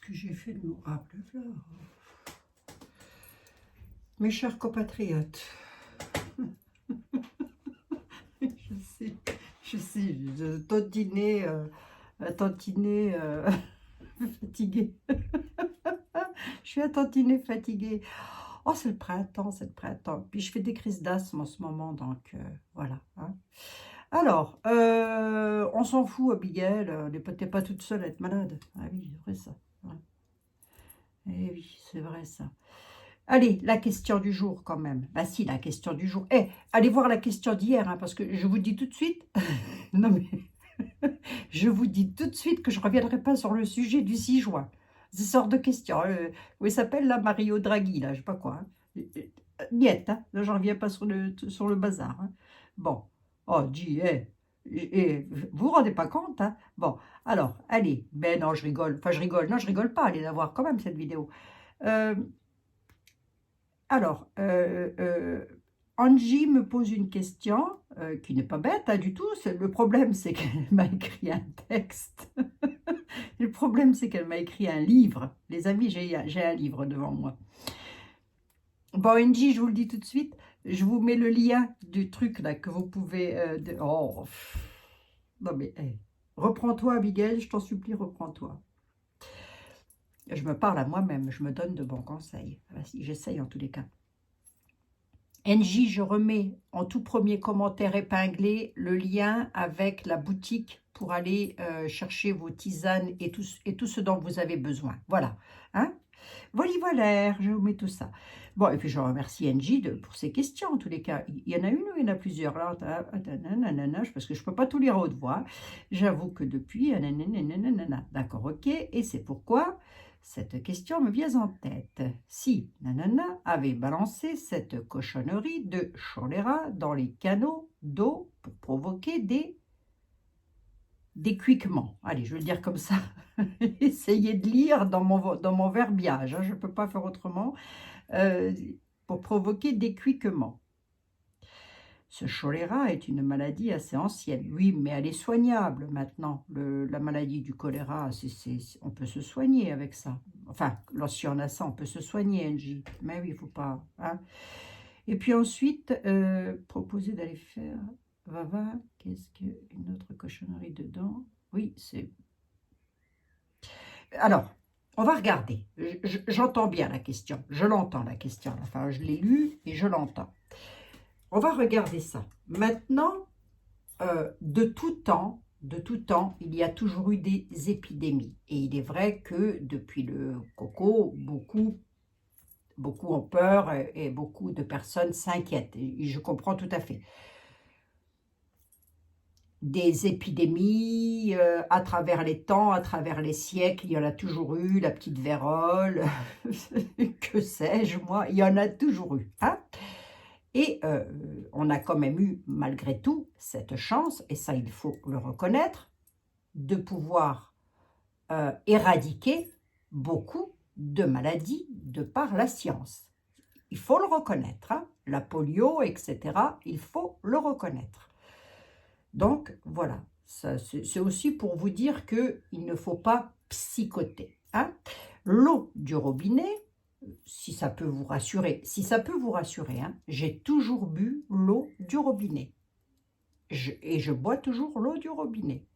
que j'ai fait de mon là. Mes chers compatriotes, je sais, je tantinais, fatiguée. Je suis à tantiner fatiguée. Oh, c'est le printemps, c'est le printemps. Puis je fais des crises d'asthme en ce moment, donc voilà. Hein. Alors, on s'en fout, Abigail, t'es pas toute seule à être malade. Ah oui, c'est vrai ça. Ouais. Eh oui, c'est vrai ça. Allez, la question du jour quand même. Bah si, la question du jour. Eh, allez voir la question d'hier, hein, parce que je vous dis tout de suite, non mais, je vous dis tout de suite que je ne reviendrai pas sur le sujet du 6 juin. C'est sort de question. Où il s'appelle là, Mario Draghi, là, je sais pas quoi. Hein. Niette, hein. Là, j'en reviens pas sur le bazar. Hein. Bon. Oh, dis, vous vous rendez pas compte, hein. Bon, alors, allez. Ben non, je rigole. Enfin, je rigole. Non, je rigole pas. Allez la voir quand même, cette vidéo. Euh, alors, Angie me pose une question qui n'est pas bête hein, du tout. Le problème, c'est qu'elle m'a écrit un texte. Le problème, c'est qu'elle m'a écrit un livre. Les amis, j'ai un livre devant moi. Bon, Angie, je vous le dis tout de suite, je vous mets le lien du truc là que vous pouvez... Oh, non mais, reprends-toi, Abigail, je t'en supplie, reprends-toi. Je me parle à moi-même, je me donne de bons conseils. J'essaye en tous les cas. NJ, je remets en tout premier commentaire épinglé le lien avec la boutique pour aller chercher vos tisanes et tout ce dont vous avez besoin. Voilà. Hein? Voilà, je vous mets tout ça. Bon, et puis je remercie NJ pour ses questions, en tous les cas. Il y en a une ou il y en a plusieurs? Alors, parce que je ne peux pas tout lire à haute voix. J'avoue que depuis... D'accord, ok. Et c'est pourquoi... Cette question me vient en tête. Si Nanana avait balancé cette cochonnerie de choléra dans les canaux d'eau pour provoquer des cuiquements. Allez, je vais le dire comme ça. Essayez de lire dans mon verbiage, hein, je ne peux pas faire autrement. Pour provoquer des cuiquements. Ce choléra est une maladie assez ancienne. Oui, mais elle est soignable maintenant. La maladie du choléra, on peut se soigner avec ça. Enfin, lorsqu'il y en a ça, on peut se soigner, NJ. Mais oui, il ne faut pas... Hein. Et puis ensuite, proposer d'aller faire... Va, qu'est-ce qu'une autre cochonnerie dedans? Oui, c'est... Alors, on va regarder. J'entends bien la question. Je l'entends, la question. Enfin, je l'ai lue et je l'entends. On va regarder ça. Maintenant, de tout temps, il y a toujours eu des épidémies. Et il est vrai que depuis le coco, beaucoup ont peur et beaucoup de personnes s'inquiètent. Et je comprends tout à fait. Des épidémies à travers les temps, à travers les siècles, il y en a toujours eu, la petite vérole, que sais-je moi, il y en a toujours eu. Hein? Et on a quand même eu, malgré tout, cette chance, et ça il faut le reconnaître, de pouvoir éradiquer beaucoup de maladies de par la science. Il faut le reconnaître, hein, la polio, etc., il faut le reconnaître. Donc voilà, c'est aussi pour vous dire qu'il ne faut pas psychoter. Hein. L'eau du robinet, si ça peut vous rassurer, hein, j'ai toujours bu l'eau du robinet. Et je bois toujours l'eau du robinet.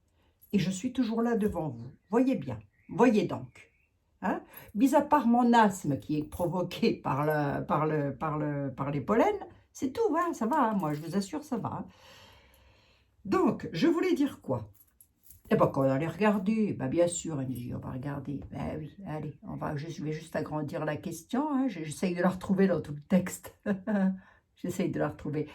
Et je suis toujours là devant vous. Voyez bien, voyez donc. Hein? Mis à part mon asthme qui est provoqué par les pollens, c'est tout, hein, ça va, hein, moi je vous assure, ça va. Hein. Donc, je voulais dire quoi? Eh bien, quand on allait regarder, ben bien sûr, NJ, on va regarder. Ben oui, allez, je vais juste agrandir la question. Hein, j'essaye de la retrouver dans tout le texte. J'essaye de la retrouver.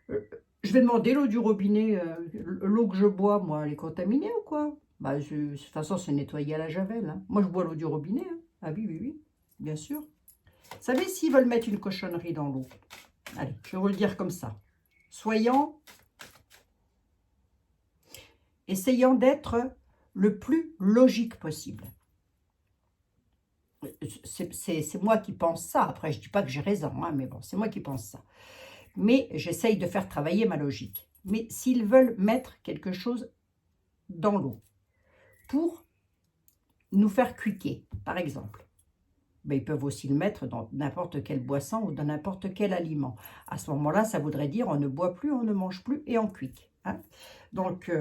Je vais demander l'eau du robinet. L'eau que je bois, moi, elle est contaminée ou quoi? Ben, de toute façon, c'est nettoyé à la javel. Hein. Moi, je bois l'eau du robinet. Hein. Ah oui, oui, oui, bien sûr. Vous savez, s'ils veulent mettre une cochonnerie dans l'eau, allez, je vais vous le dire comme ça. Essayant d'être le plus logique possible. C'est moi qui pense ça. Après, je ne dis pas que j'ai raison, hein, mais bon, c'est moi qui pense ça. Mais j'essaye de faire travailler ma logique. Mais s'ils veulent mettre quelque chose dans l'eau pour nous faire cuiquer, par exemple. Mais ils peuvent aussi le mettre dans n'importe quelle boisson ou dans n'importe quel aliment. À ce moment-là, ça voudrait dire on ne boit plus, on ne mange plus et on quick. Hein. Donc,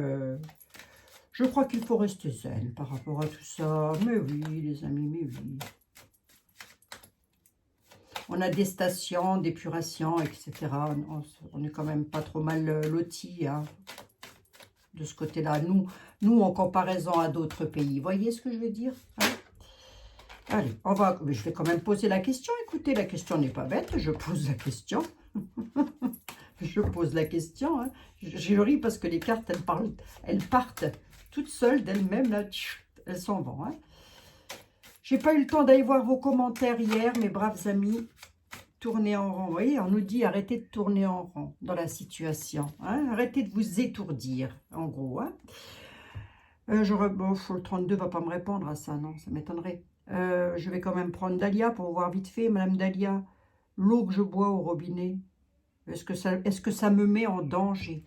je crois qu'il faut rester zen par rapport à tout ça. Mais oui, les amis, mais oui. On a des stations d'épuration, etc. On est quand même pas trop mal lotis hein, de ce côté-là. Nous, en comparaison à d'autres pays. Voyez ce que je veux dire hein. Allez, je vais quand même poser la question. Écoutez, la question n'est pas bête. Je pose la question. Je pose la question. Hein. Je ris parce que les cartes, elles partent toutes seules d'elles-mêmes. Là, elles s'en vont. Hein. J'ai pas eu le temps d'aller voir vos commentaires hier, mes braves amis. Tourner en rond. Vous voyez, on nous dit arrêtez de tourner en rond dans la situation. Hein. Arrêtez de vous étourdir, en gros. Hein. Le 32 ne va pas me répondre à ça, non, ça m'étonnerait. Je vais quand même prendre Dalia pour voir vite fait. Madame Dalia, l'eau que je bois au robinet, est-ce que ça me met en danger?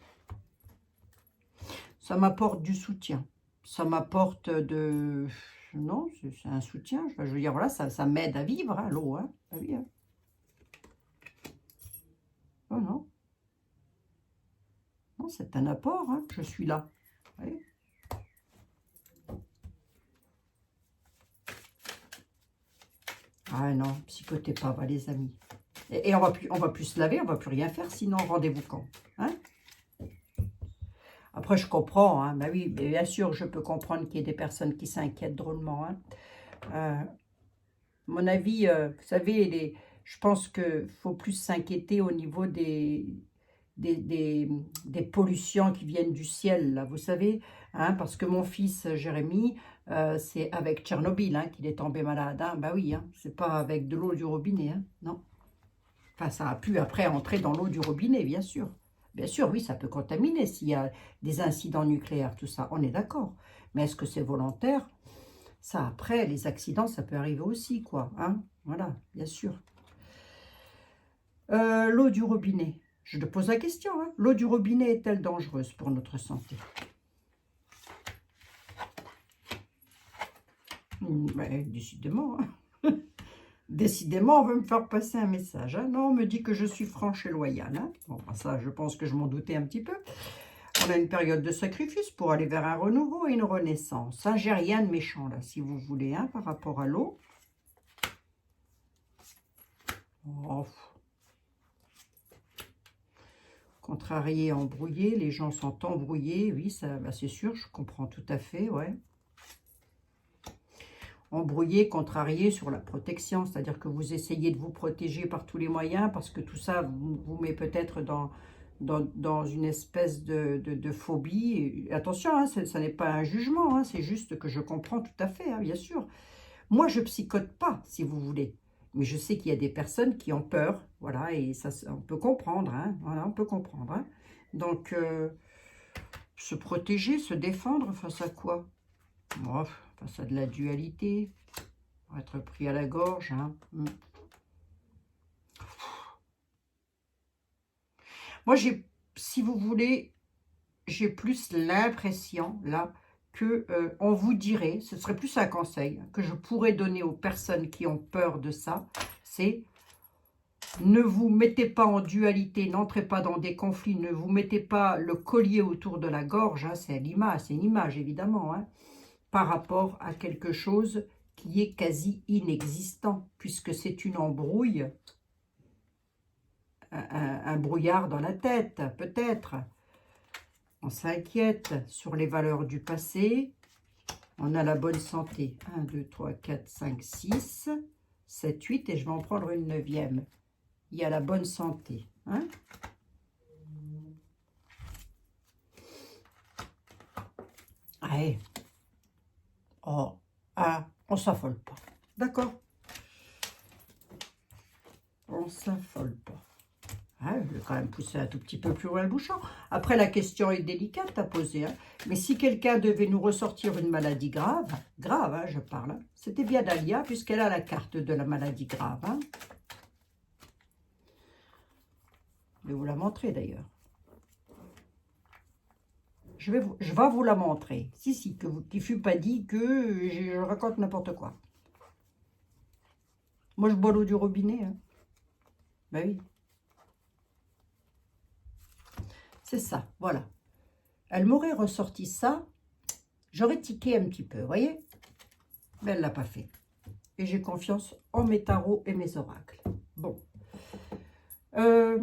Ça m'apporte du soutien. Ça m'apporte de... Non, c'est un soutien. Je veux dire, voilà, ça m'aide à vivre, hein, l'eau. Hein. Ah oui, hein. Oh non. Non, c'est un apport. Hein. Je suis là. Vous voyez. Ah non, psychotez pas, va, les amis. Et on va plus se laver, on va plus rien faire, sinon rendez-vous quand hein. Après, je comprends, hein, bah oui, bien sûr, je peux comprendre qu'il y ait des personnes qui s'inquiètent drôlement. Hein. Mon avis, vous savez, je pense qu'il faut plus s'inquiéter au niveau des pollutions qui viennent du ciel, là, vous savez, hein, parce que mon fils Jérémy, c'est avec Tchernobyl hein, qu'il est tombé malade. Hein, bah oui, hein, c'est pas avec de l'eau du robinet, hein, non. Enfin, ça a pu après entrer dans l'eau du robinet, bien sûr. Bien sûr, oui, ça peut contaminer s'il y a des incidents nucléaires, tout ça, on est d'accord. Mais est-ce que c'est volontaire? Ça, après, les accidents, ça peut arriver aussi, quoi. Hein, voilà, bien sûr. L'eau du robinet. Je te pose la question. Hein. L'eau du robinet est-elle dangereuse pour notre santé? Décidément. Hein. Décidément, on veut me faire passer un message. Hein. Non, on me dit que je suis franche et loyale. Hein. Bon, ça, je pense que je m'en doutais un petit peu. On a une période de sacrifice pour aller vers un renouveau et une renaissance. Hein. J'ai rien de méchant, là, si vous voulez, hein, par rapport à l'eau. Oh. Contrarié, embrouillé, les gens sont embrouillés, oui, ça, bah c'est sûr, je comprends tout à fait, ouais. Embrouillé, contrarié sur la protection, c'est-à-dire que vous essayez de vous protéger par tous les moyens, parce que tout ça vous met peut-être dans une espèce de phobie. Et attention, hein, ça n'est pas un jugement, hein, c'est juste que je comprends tout à fait, hein, bien sûr. Moi, je psychote pas, si vous voulez. Mais je sais qu'il y a des personnes qui ont peur, voilà, et ça, on peut comprendre, hein, voilà, on peut comprendre. Hein. Donc, se protéger, se défendre face à quoi? Oh, face à de la dualité, pour être pris à la gorge. Hein. Moi, si vous voulez, j'ai plus l'impression, là, que on vous dirait, ce serait plus un conseil que je pourrais donner aux personnes qui ont peur de ça, c'est ne vous mettez pas en dualité, n'entrez pas dans des conflits, ne vous mettez pas le collier autour de la gorge, hein, c'est une image évidemment, hein, par rapport à quelque chose qui est quasi inexistant, puisque c'est une embrouille, un brouillard dans la tête, peut-être. On s'inquiète sur les valeurs du passé. On a la bonne santé. 1, 2, 3, 4, 5, 6, 7, 8. Et je vais en prendre une 9e. Il y a la bonne santé. Hein? Allez. Oh. Ah, on ne s'affole pas. D'accord? On ne s'affole pas. Ah, je vais quand même pousser un tout petit peu plus loin le bouchon. Après, la question est délicate à poser. Hein. Mais si quelqu'un devait nous ressortir une maladie grave, hein, je parle, hein, c'était bien Dalia, puisqu'elle a la carte de la maladie grave. Hein. Je vais vous la montrer d'ailleurs. Je vais vous la montrer. Si, qui ne fût pas dit que je raconte n'importe quoi. Moi, je bois l'eau du robinet. Hein. Ben oui. C'est ça, voilà. Elle m'aurait ressorti ça, j'aurais tiqué un petit peu, vous voyez? Mais elle ne l'a pas fait. Et j'ai confiance en mes tarots et mes oracles. Bon. Je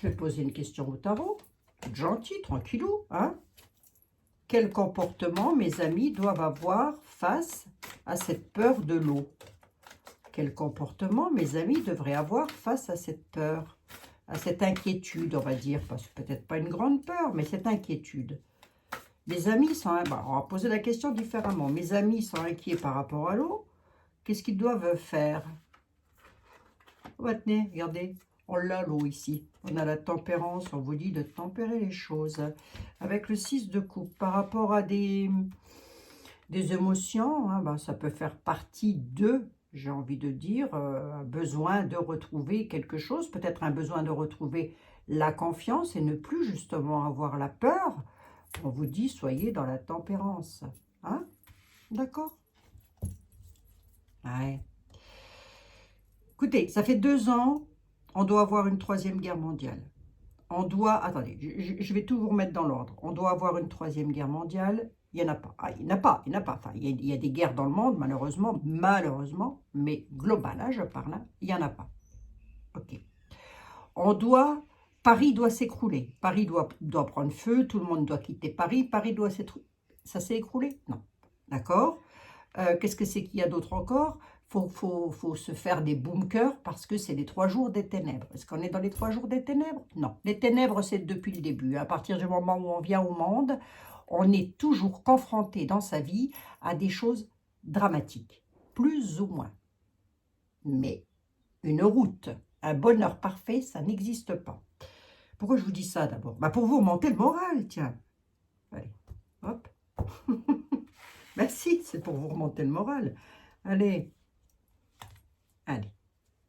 vais poser une question au tarot. Gentil, tranquillou, hein? Quel comportement mes amis doivent avoir face à cette peur de l'eau? Quel comportement mes amis devraient avoir face à cette peur, à cette inquiétude, on va dire, parce que peut-être pas une grande peur, mais cette inquiétude. Mes amis sont... Bon, on va poser la question différemment. Mes amis sont inquiets par rapport à l'eau. Qu'est-ce qu'ils doivent faire? Oh, tenez, regardez, on l'a l'eau ici. On a la tempérance, on vous dit de tempérer les choses. Avec le 6 de coupe, par rapport à des émotions, hein, ben, ça peut faire partie de, j'ai envie de dire, un besoin de retrouver quelque chose, peut-être un besoin de retrouver la confiance et ne plus justement avoir la peur. On vous dit, soyez dans la tempérance. Hein? D'accord? Ouais. Écoutez, ça fait 2 ans, on doit avoir une 3e guerre mondiale. On doit, attendez, je vais tout vous remettre dans l'ordre. On doit avoir une 3e guerre mondiale. Il n'y en a pas. Ah, il n'y en a pas, il n'y en a pas. Enfin, il y a des guerres dans le monde, malheureusement, mais global, hein, je parle, hein, il n'y en a pas. Ok. On doit, Paris doit s'écrouler. Paris doit prendre feu, tout le monde doit quitter Paris. Paris doit s'écrouler. Ça s'est écroulé? Non. D'accord. Qu'est-ce que c'est qu'il y a d'autre encore? Faut se faire des bunkers parce que c'est les 3 jours des ténèbres. Est-ce qu'on est dans les 3 jours des ténèbres? Non. Les ténèbres, c'est depuis le début. À partir du moment où on vient au monde, on est toujours confronté dans sa vie à des choses dramatiques, plus ou moins. Mais une route, un bonheur parfait, ça n'existe pas. Pourquoi je vous dis ça d'abord? Bah pour vous remonter le moral, tiens. Allez, hop. Ben si, c'est pour vous remonter le moral. Allez. Allez.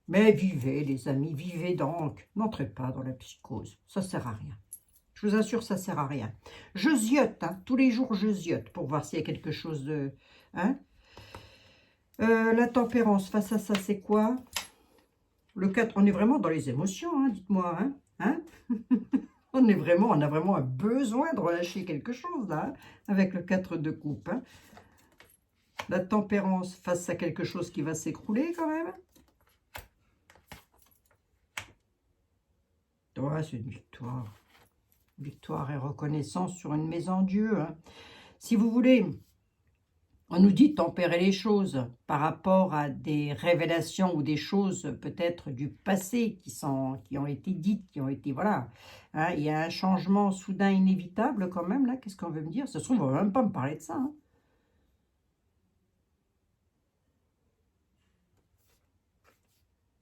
Mais vivez, les amis, vivez donc. N'entrez pas dans la psychose. Ça ne sert à rien. Je vous assure, ça ne sert à rien. Je ziote, hein. Tous les jours, je ziote pour voir s'il y a quelque chose de... Hein. La tempérance, face à ça, c'est quoi? Le 4, on est vraiment dans les émotions, hein, dites-moi. Hein. On a vraiment un besoin de relâcher quelque chose, là, hein, avec le 4 de coupe. Hein. La tempérance face à quelque chose qui va s'écrouler, quand même. Ouais, c'est une victoire. Victoire et reconnaissance sur une maison en Dieu. Hein. Si vous voulez, on nous dit de tempérer les choses par rapport à des révélations ou des choses peut-être du passé qui ont été dites, qui ont été, voilà. Hein, il y a un changement soudain inévitable quand même, là. Qu'est-ce qu'on veut me dire? Ça se trouve, on ne va même pas me parler de ça. Hein.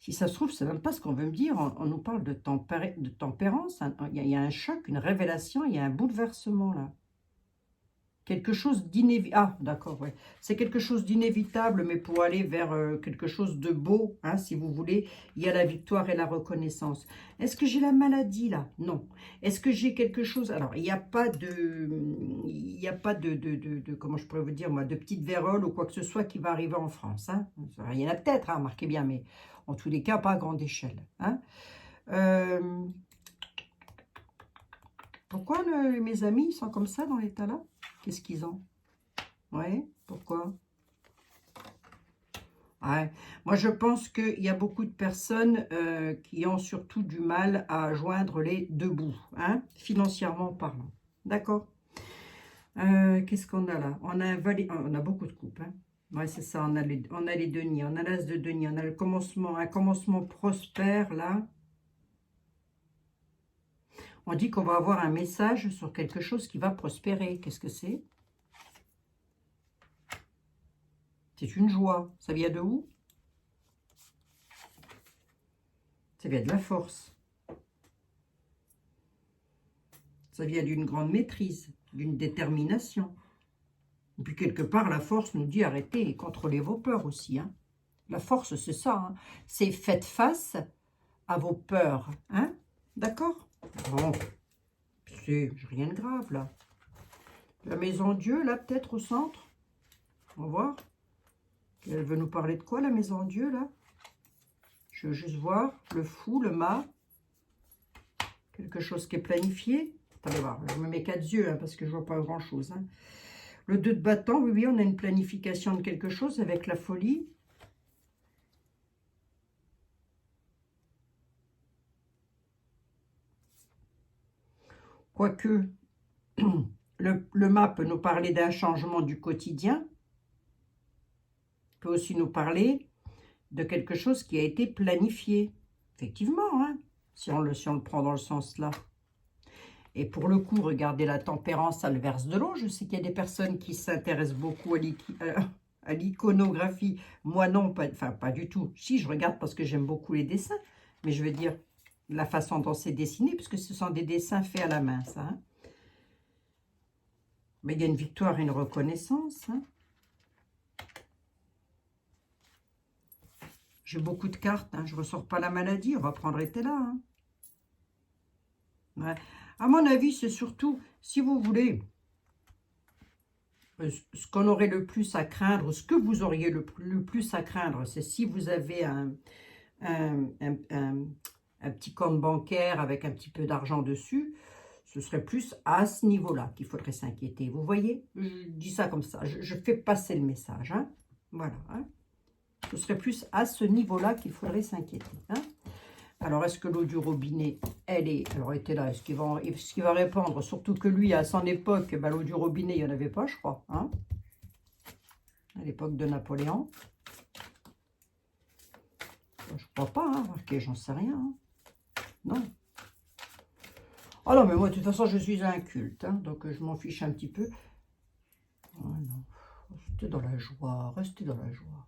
Si ça se trouve, c'est même pas ce qu'on veut me dire. On nous parle de tempérance. Hein. Il y a un choc, une révélation, il y a un bouleversement là. Quelque chose d'inévitable. Ah, d'accord, ouais. C'est quelque chose d'inévitable, mais pour aller vers quelque chose de beau, hein, si vous voulez, il y a la victoire et la reconnaissance. Est-ce que j'ai la maladie là? Non. Est-ce que j'ai quelque chose? Alors, il n'y a pas de, comment je pourrais vous dire, moi, de petite vérole ou quoi que ce soit qui va arriver en France. Hein. Il y en a peut-être, hein, remarquez bien, mais en tous les cas, pas à grande échelle. Hein. Pourquoi mes amis sont comme ça dans l'état là? Qu'est-ce qu'ils ont? Ouais, pourquoi? Ouais. Moi, je pense qu'il y a beaucoup de personnes qui ont surtout du mal à joindre les deux bouts, hein, financièrement parlant. D'accord? Qu'est-ce qu'on a là? On a beaucoup de coupes. Hein. Ouais, c'est ça, on a les deniers, on a l'as de denier, on a un commencement prospère là. On dit qu'on va avoir un message sur quelque chose qui va prospérer. Qu'est-ce que c'est? C'est une joie. Ça vient de où? Ça vient de la force. Ça vient d'une grande maîtrise, d'une détermination. Et puis quelque part, la force nous dit arrêtez et contrôlez vos peurs aussi. Hein. La force, c'est ça. Hein. C'est faites face à vos peurs. Hein. D'accord? Bon, c'est rien de grave là. La maison Dieu, là, peut-être au centre. On va voir. Elle veut nous parler de quoi, la maison de Dieu, là? Je veux juste voir. Le fou, le mât. Quelque chose qui est planifié. Attendez voir, je me mets 4 yeux, hein, parce que je vois pas grand-chose. Hein. Le 2 de bâton, oui, oui, on a une planification de quelque chose avec la folie. Quoique, le mât peut nous parler d'un changement du quotidien. Peut aussi nous parler de quelque chose qui a été planifié. Effectivement, hein, si on le prend dans le sens là. Et pour le coup, regardez la tempérance à l'inverse de l'eau. Je sais qu'il y a des personnes qui s'intéressent beaucoup à l'iconographie. Moi non, enfin pas du tout. Si, je regarde parce que j'aime beaucoup les dessins. Mais je veux dire la façon dont c'est dessiné, puisque ce sont des dessins faits à la main, ça. Hein. Mais il y a une victoire et une reconnaissance. Hein. J'ai beaucoup de cartes. Hein. Je ne ressors pas la maladie. On va prendre été là. Hein. Ouais. À mon avis, c'est surtout, si vous voulez, ce qu'on aurait le plus à craindre, ce que vous auriez le plus à craindre, c'est si vous avez un petit compte bancaire avec un petit peu d'argent dessus, ce serait plus à ce niveau-là qu'il faudrait s'inquiéter. Vous voyez, je dis ça comme ça, je fais passer le message. Hein. Voilà. Hein. Ce serait plus à ce niveau-là qu'il faudrait s'inquiéter. Hein. Alors, est-ce que l'eau du robinet, elle est... Alors, était là, est-ce qu'il va répondre? Surtout que lui, à son époque, ben, l'eau du robinet, il n'y en avait pas, je crois. Hein, à l'époque de Napoléon. Je ne crois pas, hein. Ok, j'en sais rien. Hein. Non. Ah non, mais moi, de toute façon, je suis inculte. Hein, donc, je m'en fiche un petit peu. Oh non. Restez dans la joie. Restez dans la joie.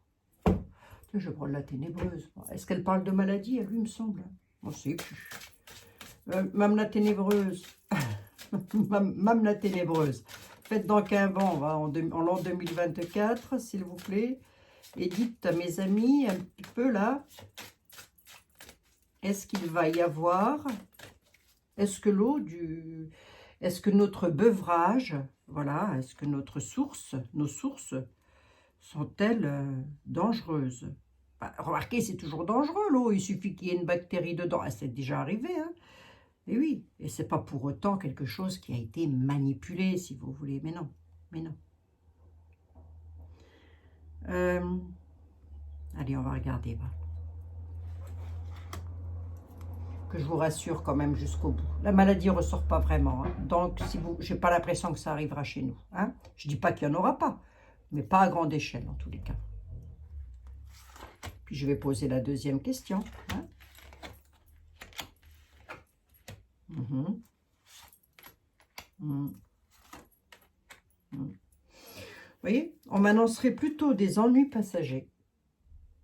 Je prends la ténébreuse. Est-ce qu'elle parle de maladie? Elle lui me semble. On ne sait plus. Même la ténébreuse. Même la ténébreuse. Faites donc un vent en l'an 2024, s'il vous plaît. Et dites à mes amis un petit peu là. Est-ce qu'il va y avoir... Est-ce que Est-ce que notre beuvrage, voilà, est-ce que nos sources, sont-elles dangereuses? Bah, remarquez, c'est toujours dangereux, l'eau. Il suffit qu'il y ait une bactérie dedans. Ah, c'est déjà arrivé, hein. Et oui, et c'est pas pour autant quelque chose qui a été manipulé, si vous voulez. Mais non, mais non. Allez, on va regarder. Va. Que je vous rassure quand même jusqu'au bout. La maladie ne ressort pas vraiment. Hein. Donc, je n'ai pas l'impression que ça arrivera chez nous. Hein. Je ne dis pas qu'il n'y en aura pas, mais pas à grande échelle en tous les cas. Puis je vais poser la deuxième question. Hein. Vous voyez, on m'annoncerait plutôt des ennuis passagers,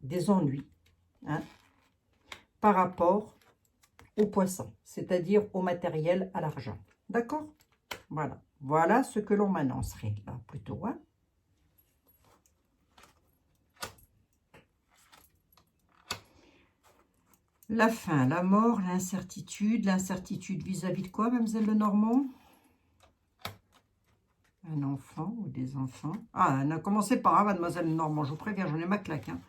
des ennuis, hein, par rapport au poisson, c'est-à-dire au matériel, à l'argent. D'accord? Voilà. Voilà ce que l'on m'annoncerait, là, plutôt. Hein. La faim, la mort, l'incertitude vis-à-vis de quoi, mademoiselle Lenormand? Un enfant ou des enfants? Ah, ne commencez pas, hein, mademoiselle Lenormand, je vous préviens, j'en ai ma claque. Hein.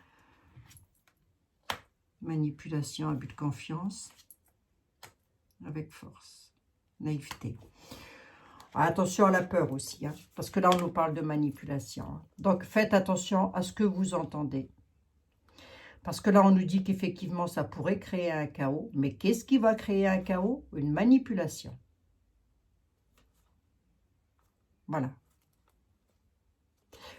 Manipulation, abus de confiance, avec force, naïveté. Ah, attention à la peur aussi, hein, parce que là, on nous parle de manipulation. Hein. Donc, faites attention à ce que vous entendez. Parce que là, on nous dit qu'effectivement, ça pourrait créer un chaos. Mais qu'est-ce qui va créer un chaos? Une manipulation. Voilà.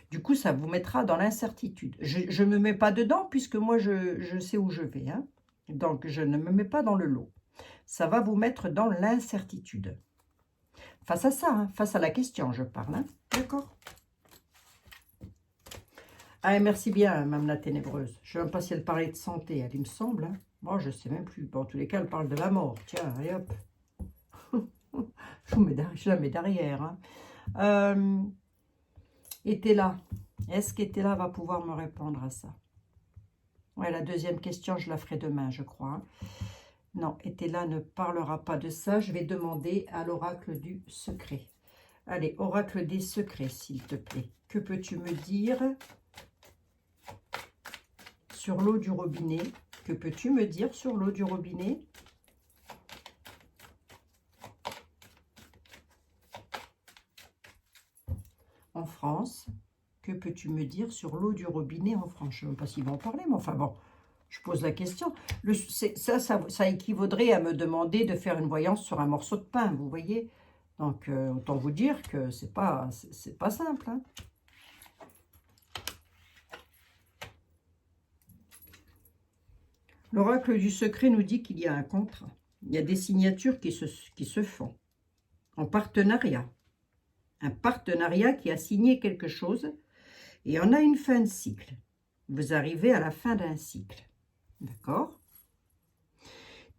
Du coup, ça vous mettra dans l'incertitude. Je ne me mets pas dedans puisque moi, je sais où je vais. Hein. Donc, je ne me mets pas dans le lot. Ça va vous mettre dans l'incertitude. Face à ça, hein, face à la question, je parle. Hein. D'accord? Ah, merci bien, Mme la Ténébreuse. Je ne sais même pas si elle parlait de santé, elle, il me semble. Hein. Moi, je ne sais même plus. Bon, en tous les cas, elle parle de la mort. Tiens, allez hop. Je la mets derrière. Hein. Était là. Est-ce qu'était là va pouvoir me répondre à ça? Ouais, la deuxième question, je la ferai demain, je crois. Hein. Non, était là ne parlera pas de ça. Je vais demander à l'oracle du secret. Allez, oracle des secrets, s'il te plaît. Que peux-tu me dire sur l'eau du robinet? Que peux-tu me dire sur l'eau du robinet? En France, que peux-tu me dire sur l'eau du robinet en France? Je ne sais même pas s'ils vont en parler, mais enfin bon, je pose la question. Ça équivaudrait à me demander de faire une voyance sur un morceau de pain, vous voyez? Donc, autant vous dire que c'est pas simple, hein. L'oracle du secret nous dit qu'il y a un contrat. Il y a des signatures qui se font en partenariat. Un partenariat qui a signé quelque chose et on a une fin de cycle. Vous arrivez à la fin d'un cycle. D'accord?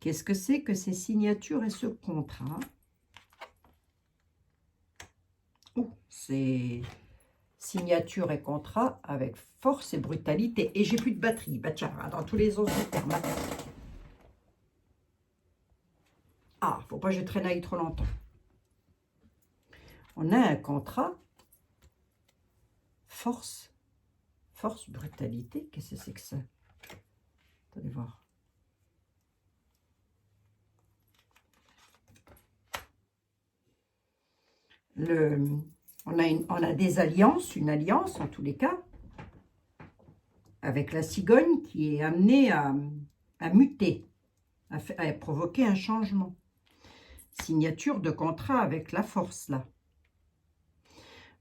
Qu'est-ce que c'est que ces signatures et ce contrat? Oh, c'est signature et contrat avec force et brutalité. Et j'ai plus de batterie. Bah tiens, dans tous les autres termes. Ah, faut pas que je traînaille trop longtemps. On a un contrat. Force. Force, brutalité. Qu'est-ce que c'est que ça? Attendez voir. On a des alliances, une alliance en tous les cas, avec la cigogne qui est amenée à muter, à provoquer un changement. Signature de contrat avec la force, là.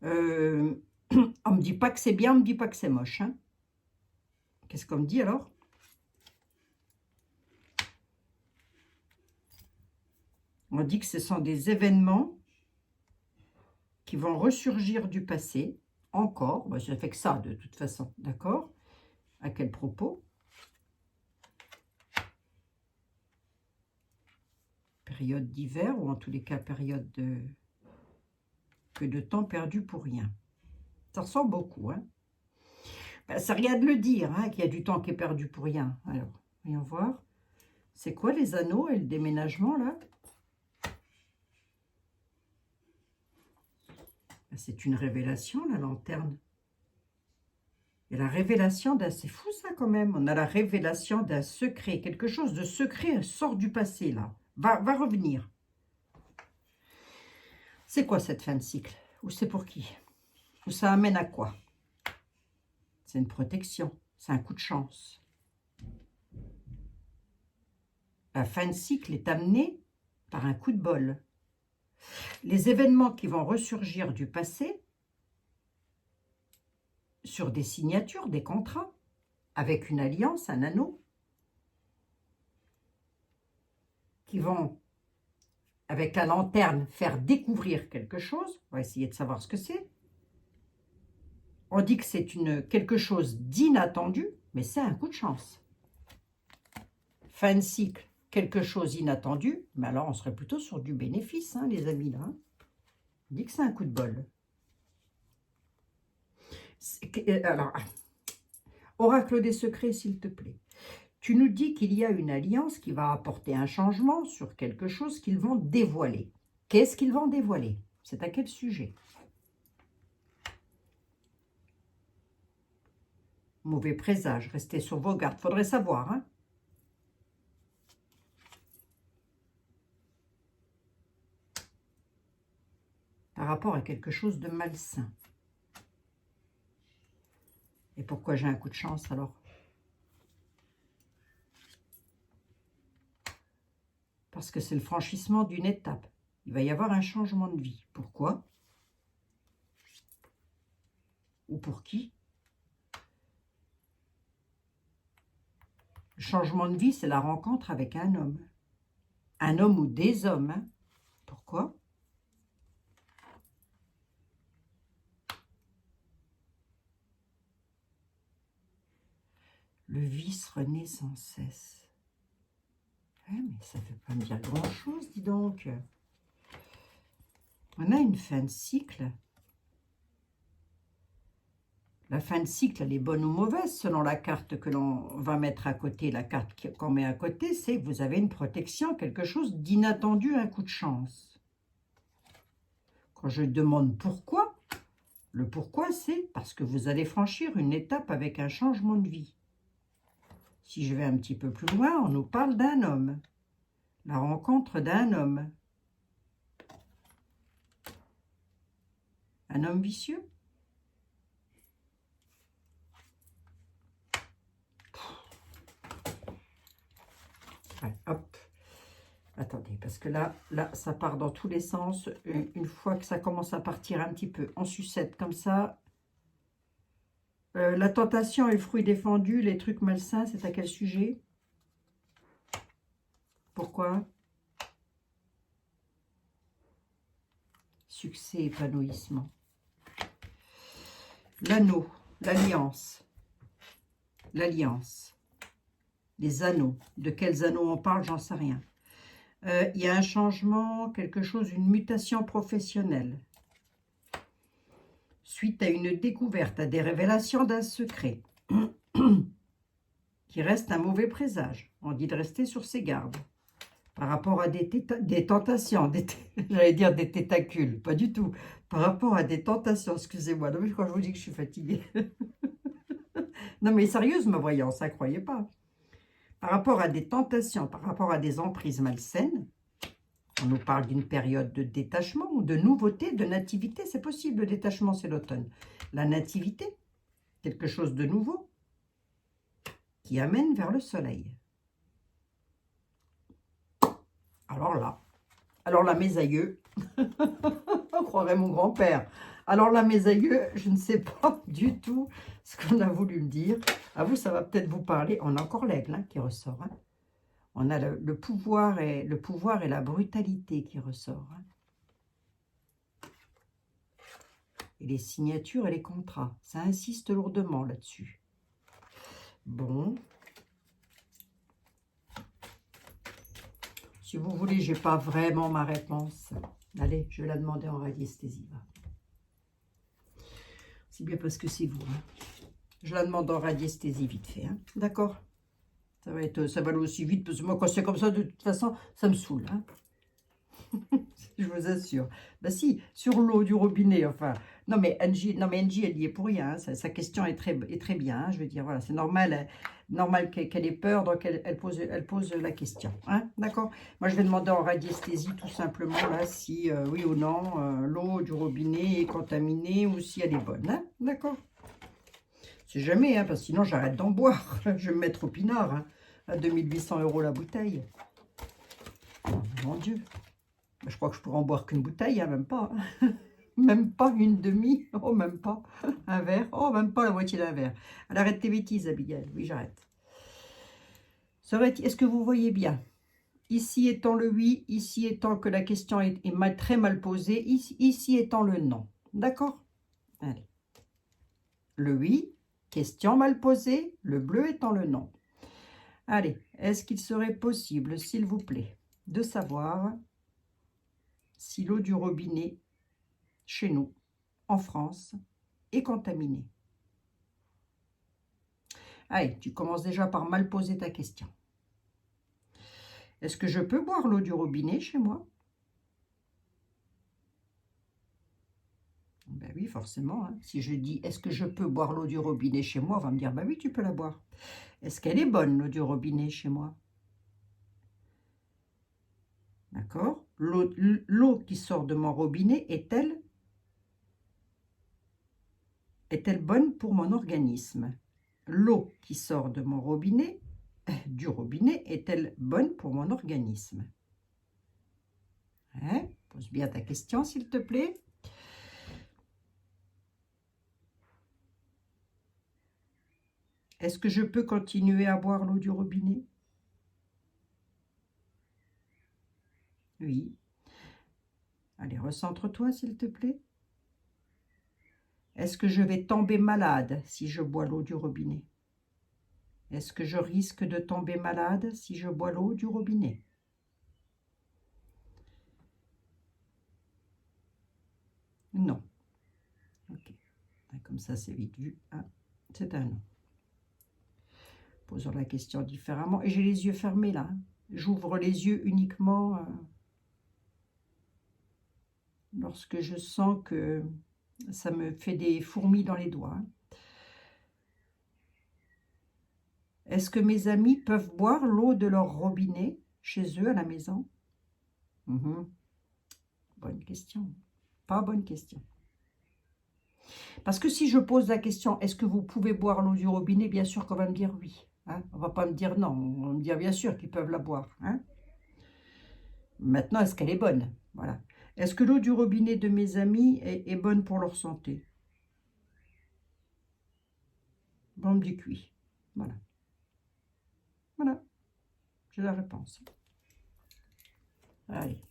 On ne me dit pas que c'est bien, on ne me dit pas que c'est moche. Hein. Qu'est-ce qu'on me dit alors? On dit que ce sont des événements qui vont ressurgir du passé, encore. Bah, ça fait que ça, de toute façon, d'accord? À quel propos? Période d'hiver, ou en tous les cas, période de temps perdu pour rien. Ça ressemble beaucoup, hein? Ben, c'est rien de le dire, hein, qu'il y a du temps qui est perdu pour rien. Alors, voyons voir. C'est quoi les anneaux et le déménagement, là? C'est une révélation, la lanterne. Et la révélation d'un... C'est fou, ça, quand même. On a la révélation d'un secret. Quelque chose de secret sort du passé, là. Va revenir. C'est quoi, cette fin de cycle? Ou c'est pour qui? Ou ça amène à quoi? C'est une protection. C'est un coup de chance. La fin de cycle est amenée par un coup de bol. Les événements qui vont ressurgir du passé sur des signatures, des contrats, avec une alliance, un anneau, qui vont, avec la lanterne, faire découvrir quelque chose. On va essayer de savoir ce que c'est. On dit que c'est quelque chose d'inattendu, mais c'est un coup de chance. Fin de cycle, quelque chose d'inattendu, mais alors on serait plutôt sur du bénéfice, hein, les amis, là. On dit que c'est un coup de bol. Alors, oracle des secrets, s'il te plaît. Tu nous dis qu'il y a une alliance qui va apporter un changement sur quelque chose qu'ils vont dévoiler. Qu'est-ce qu'ils vont dévoiler? C'est à quel sujet? Mauvais présage, restez sur vos gardes. Faudrait savoir, hein? Par rapport à quelque chose de malsain. Et pourquoi j'ai un coup de chance, alors? Parce que c'est le franchissement d'une étape. Il va y avoir un changement de vie. Pourquoi? Ou pour qui? Le changement de vie, c'est la rencontre avec un homme. Un homme ou des hommes. Hein? Pourquoi? Le vice renaît sans cesse. Ouais, mais ça ne veut pas me dire grand-chose, dis donc. On a une fin de cycle. La fin de cycle, elle est bonne ou mauvaise selon la carte que l'on va mettre à côté. La carte qu'on met à côté, c'est que vous avez une protection, quelque chose d'inattendu, un coup de chance. Quand je demande pourquoi, le pourquoi, c'est parce que vous allez franchir une étape avec un changement de vie. Si je vais un petit peu plus loin, on nous parle d'un homme. La rencontre d'un homme. Un homme vicieux? Ouais, hop. Attendez, parce que là, ça part dans tous les sens. Une fois que ça commence à partir un petit peu en sucette comme ça. La tentation et le fruit défendu, les trucs malsains, c'est à quel sujet? Pourquoi? Succès, épanouissement. L'anneau, l'alliance. L'alliance. Les anneaux. De quels anneaux on parle, j'en sais rien. Il y a un changement, quelque chose, une mutation professionnelle. Suite à une découverte, à des révélations d'un secret, qui reste un mauvais présage. On dit de rester sur ses gardes. Par rapport à des tentations, j'allais dire des tétacules, pas du tout. Par rapport à des tentations, excusez-moi, non mais quand je vous dis que je suis fatiguée. Non mais sérieuse ma voyance, hein, croyez pas. Par rapport à des tentations, par rapport à des emprises malsaines, on nous parle d'une période de détachement ou de nouveauté, de nativité. C'est possible, le détachement, c'est l'automne. La nativité, quelque chose de nouveau, qui amène vers le soleil. Alors là, mes aïeux, on croirait mon grand-père. Alors là, mes aïeux, je ne sais pas du tout ce qu'on a voulu me dire. À vous, ça va peut-être vous parler. On a encore l'aigle hein, qui ressort. Hein. On a le pouvoir et la brutalité qui ressort. Hein. Et les signatures et les contrats. Ça insiste lourdement là-dessus. Bon. Si vous voulez, je n'ai pas vraiment ma réponse. Allez, je vais la demander en radiesthésie. C'est bien parce que c'est vous. Hein. Je la demande en radiesthésie vite fait. Hein. D'accord? Ça va aller aussi vite parce que moi, quand c'est comme ça, de toute façon, ça me saoule. Hein. Je vous assure. Bah si, sur l'eau du robinet, enfin. Non mais Angie, elle y est pour rien. Hein. Sa question est très bien. Hein. Je veux dire, voilà, c'est normal, normal qu'elle ait peur, donc elle pose la question. Hein. D'accord? Moi, je vais demander en radiesthésie tout simplement là si oui ou non l'eau du robinet est contaminée ou si elle est bonne. Hein. D'accord? C'est jamais, hein, parce que sinon j'arrête d'en boire. Je vais me mettre au pinard hein, à 2800 € la bouteille. Oh, mon Dieu. Je crois que je pourrais en boire qu'une bouteille, hein, même pas. Même pas une demi, oh même pas. Un verre, oh même pas la moitié d'un verre. Alors, arrête tes bêtises, Abigail. Oui, j'arrête. Est-ce que vous voyez bien? Ici étant le oui, ici étant que la question est très mal posée, ici étant le non. D'accord? Allez. Le oui, question mal posée, le bleu étant le non. Allez, est-ce qu'il serait possible, s'il vous plaît, de savoir si l'eau du robinet, chez nous, en France, est contaminée? Allez, tu commences déjà par mal poser ta question. Est-ce que je peux boire l'eau du robinet chez moi? Ben oui, forcément. Hein. Si je dis, est-ce que je peux boire l'eau du robinet chez moi? On va me dire, ben oui, tu peux la boire. Est-ce qu'elle est bonne, l'eau du robinet chez moi? D'accord? L'eau qui sort de mon robinet est-elle bonne pour mon organisme? L'eau qui sort de mon robinet, du robinet, est-elle bonne pour mon organisme? Hein? Pose bien ta question, s'il te plaît. Est-ce que je peux continuer à boire l'eau du robinet? Oui. Allez, recentre-toi, s'il te plaît. Est-ce que je vais tomber malade si je bois l'eau du robinet? Est-ce que je risque de tomber malade si je bois l'eau du robinet? Non. Ok. Comme ça, c'est vite vu. Ah, c'est un non. Posons la question différemment. Et j'ai les yeux fermés là. J'ouvre les yeux uniquement lorsque je sens que ça me fait des fourmis dans les doigts. Est-ce que mes amis peuvent boire l'eau de leur robinet chez eux à la maison? Bonne question. Pas bonne question. Parce que si je pose la question, est-ce que vous pouvez boire l'eau du robinet? Bien sûr qu'on va me dire oui. Hein, on ne va pas me dire non, on va me dire bien sûr qu'ils peuvent la boire. Hein. Maintenant, est-ce qu'elle est bonne? Voilà. Est-ce que l'eau du robinet de mes amis est bonne pour leur santé? Bon, on me dit que oui. Voilà. Voilà. J'ai la réponse. Allez.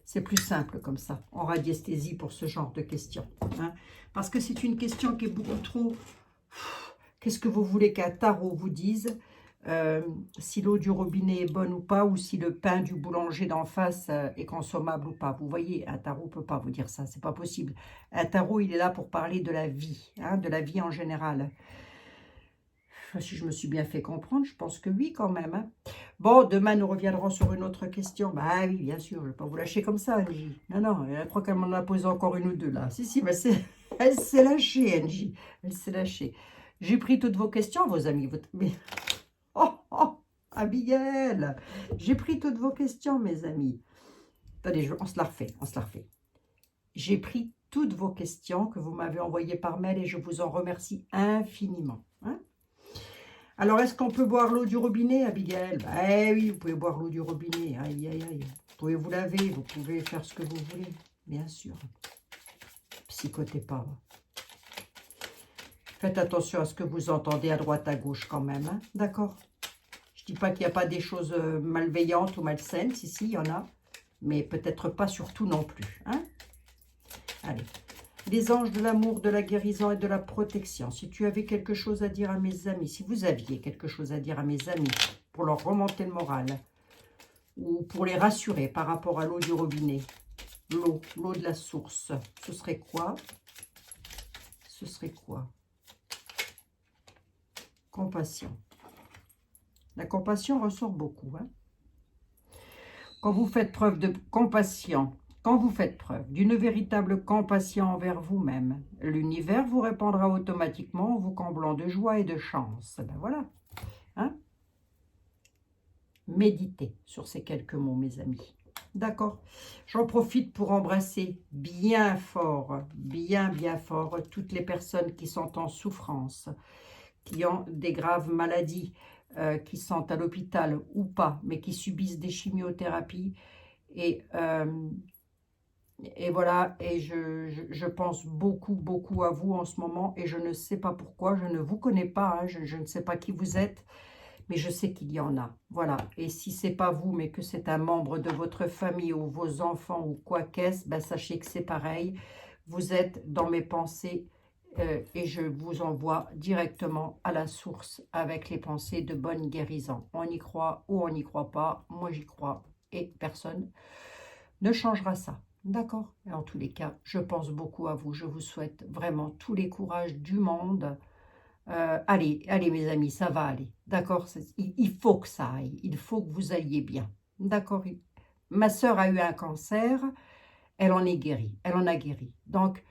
C'est plus simple comme ça, en radiesthésie pour ce genre de questions. Hein. Parce que c'est une question qui est beaucoup trop... Qu'est-ce que vous voulez qu'un tarot vous dise si l'eau du robinet est bonne ou pas, ou si le pain du boulanger d'en face est consommable ou pas. Vous voyez, un tarot ne peut pas vous dire ça, c'est pas possible. Un tarot, il est là pour parler de la vie, hein, de la vie en général. Si je me suis bien fait comprendre, je pense que oui quand même. Hein. Bon, demain nous reviendrons sur une autre question. Bah oui, bien sûr, je ne vais pas vous lâcher comme ça, Angie. Non, non, je crois qu'elle m'en a posé encore une ou deux là. Si, bah elle s'est lâchée, Angie. Elle s'est lâchée. J'ai pris toutes vos questions, vos amis. Oh, oh, Abigail, j'ai pris toutes vos questions, mes amis. Attendez, on se la refait, on se la refait. J'ai pris toutes vos questions que vous m'avez envoyées par mail et je vous en remercie infiniment. Hein. Alors, est-ce qu'on peut boire l'eau du robinet, Abigail? Eh oui, vous pouvez boire l'eau du robinet. Aïe, aïe, aïe. Vous pouvez vous laver, vous pouvez faire ce que vous voulez. Bien sûr. Psychotez pas. Faites attention à ce que vous entendez à droite, à gauche quand même. Hein. D'accord? Je ne dis pas qu'il n'y a pas des choses malveillantes ou malsaines. Si, si, il y en a. Mais peut-être pas surtout non plus. Hein. Allez. Les anges de l'amour, de la guérison et de la protection. Si tu avais quelque chose à dire à mes amis, si vous aviez quelque chose à dire à mes amis pour leur remonter le moral ou pour les rassurer par rapport à l'eau du robinet, l'eau de la source, ce serait quoi? Ce serait quoi? Compassion. La compassion ressort beaucoup. Hein. Quand vous faites preuve de compassion, quand vous faites preuve d'une véritable compassion envers vous-même, l'univers vous répondra automatiquement en vous comblant de joie et de chance. Ben voilà. Hein? Méditez sur ces quelques mots, mes amis. D'accord? J'en profite pour embrasser bien fort, bien fort, toutes les personnes qui sont en souffrance, qui ont des graves maladies, qui sont à l'hôpital ou pas, mais qui subissent des chimiothérapies. Et voilà, et je pense beaucoup à vous en ce moment, et je ne sais pas pourquoi, je ne vous connais pas, hein, je ne sais pas qui vous êtes, mais je sais qu'il y en a. Voilà, et si ce n'est pas vous, mais que c'est un membre de votre famille ou vos enfants ou quoi qu'est-ce, ben sachez que c'est pareil. Vous êtes dans mes pensées et je vous envoie directement à la source avec les pensées de bonne guérison. On y croit ou on n'y croit pas, moi j'y crois et personne ne changera ça. D'accord? Et en tous les cas, je pense beaucoup à vous. Je vous souhaite vraiment tous les courages du monde. Allez, mes amis, ça va aller. D'accord? Il faut que ça aille. Il faut que vous alliez bien. D'accord? Ma sœur a eu un cancer. Elle en est guérie. Elle en a guéri. Donc,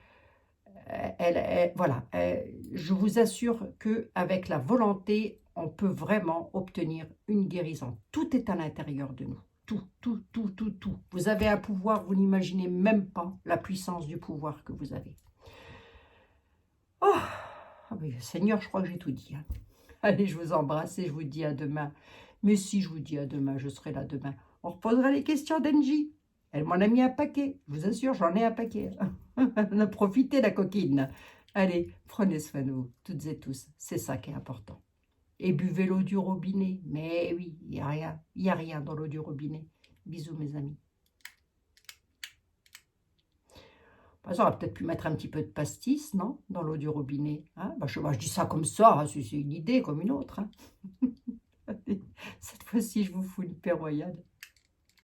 voilà. Je vous assure qu'avec la volonté, on peut vraiment obtenir une guérison. Tout est à l'intérieur de nous. Tout. Vous avez un pouvoir, vous n'imaginez même pas la puissance du pouvoir que vous avez. Oh, Seigneur, je crois que j'ai tout dit. Hein. Allez, je vous embrasse et je vous dis à demain. Mais si je vous dis à demain, je serai là demain. On reposera les questions d'Angie. Elle m'en a mis un paquet. Je vous assure, j'en ai un paquet. On a profité, la coquine. Allez, prenez soin de vous, toutes et tous. C'est ça qui est important. Et buvez l'eau du robinet. Mais oui, il n'y a rien. Il n'y a rien dans l'eau du robinet. Bisous, mes amis. On aurait peut-être pu mettre un petit peu de pastis, non? Dans l'eau du robinet. Hein? Je dis ça comme ça, hein, c'est une idée comme une autre. Hein. Cette fois-ci, je vous fous une paix royale.